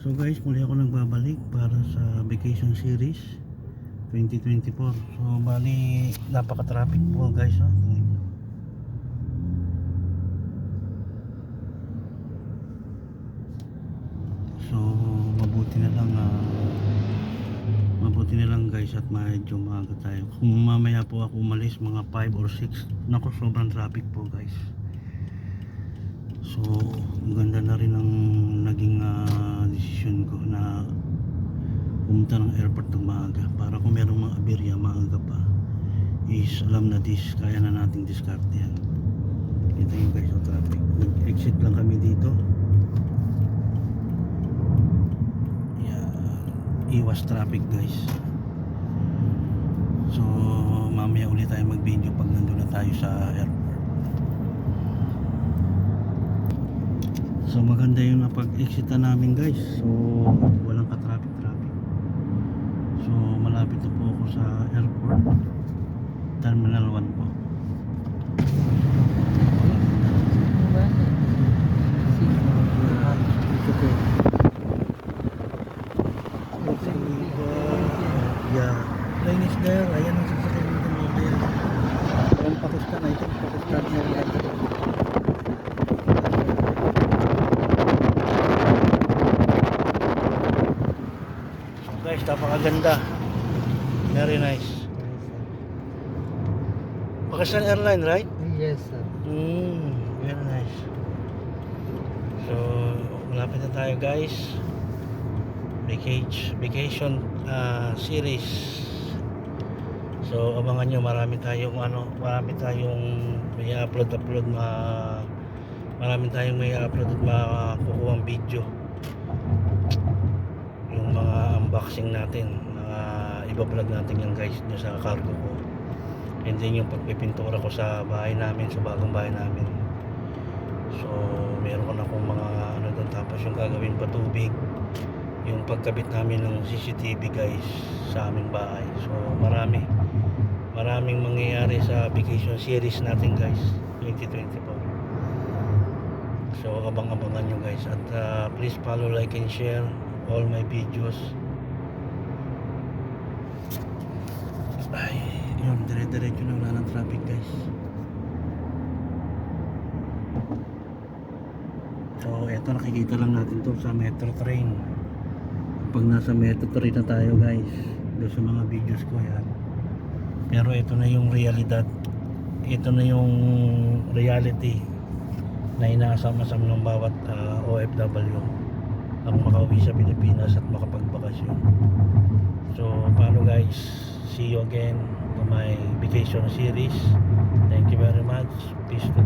So guys, muli ako nagbabalik para sa vacation series 2024. So bali, napaka-traffic po guys, ha? So mabuti na lang guys at medyo maaga tayo. Kung mamaya po ako umalis mga 5 or 6, nako, sobrang traffic po guys. So ang ganda na rin ang naging decision ko na pumunta ng airport ng maaga para kung merong mga aberya maaga pa is alam na kaya na nating diskarte yan. Ito yung guys yung traffic. Nag-exit lang kami dito. Iwas traffic guys. So mamaya ulit tayo mag video pag nandun na tayo sa airport. So maganda yung napag-exita namin guys. So walang ka-traffic. So malapit na po ako sa airport, Terminal 1 po. Yeah, plane is there. Ayan ang sasakyan dito mamaya. Ayan, Pakistan. I think Pakistan na rin. Guys, napakaganda. Very nice. Pakistan Airline, right? Yes, sir. Very nice. So, malapit na tayo guys. Vacation series. So, abangan nyo, marami tayong may upload marami tayong may upload at makukuhang video. Yung mga unboxing natin, mga iba-vlog natin yan guys nyo sa cargo ko, and then yung pagpipintura ko sa bahay namin, sa bagong bahay namin. So meron ko na akong mga doon, tapos yung gagawin pa tubig, yung pagkabit namin ng CCTV guys sa aming bahay. So maraming mangyayari sa vacation series natin guys 2024. So abang-abangan nyo guys, at please follow, like and share all my videos. Ay, yun, dire-diretso na, wala ng traffic guys. So eto, nakikita lang natin to sa metro train. Pag nasa metro train na tayo guys, doon sa mga videos ko yan. Pero ito na yung realidad, ito na yung reality na inaasam-asam ng bawat OFW ang makauwi sa Pilipinas at makapagbakasyon. So paano guys, see you again to my vacation series. Thank you very much. Peace to